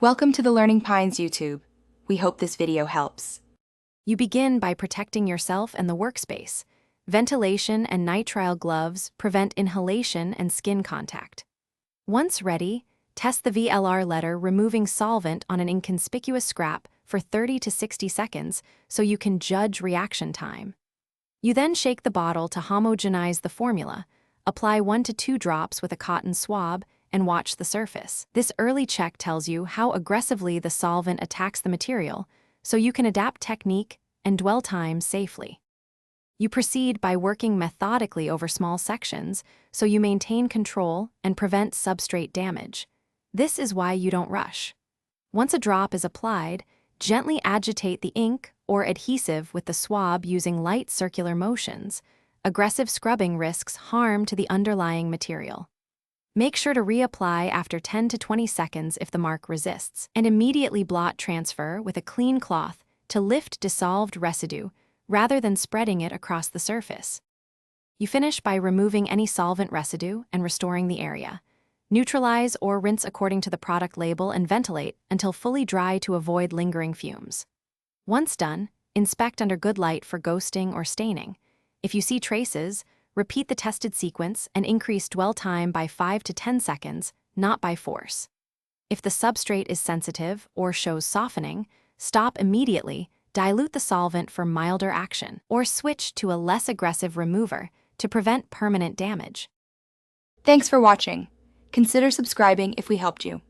Welcome to the Learning Pines YouTube. We hope this video helps. You begin by protecting yourself and the workspace. Ventilation and nitrile gloves prevent inhalation and skin contact. Once ready, test the VLR Letter Removing Solvent on an inconspicuous scrap for 30 to 60 seconds so you can judge reaction time. You then shake the bottle to homogenize the formula, apply 1 to 2 drops with a cotton swab, and watch the surface. This early check tells you how aggressively the solvent attacks the material, so you can adapt technique and dwell time safely. You proceed by working methodically over small sections, so you maintain control and prevent substrate damage. This is why you don't rush. Once a drop is applied, gently agitate the ink or adhesive with the swab using light circular motions. Aggressive scrubbing risks harm to the underlying material. Make sure to reapply after 10 to 20 seconds if the mark resists, and immediately blot transfer with a clean cloth to lift dissolved residue rather than spreading it across the surface. You finish by removing any solvent residue and restoring the area. Neutralize or rinse according to the product label and ventilate until fully dry to avoid lingering fumes. Once done, inspect under good light for ghosting or staining. If you see traces, repeat the tested sequence and increase dwell time by 5 to 10 seconds, not by force. If the substrate is sensitive or shows softening, stop immediately, dilute the solvent for milder action, or switch to a less aggressive remover to prevent permanent damage. Thanks for watching. Consider subscribing if we helped you.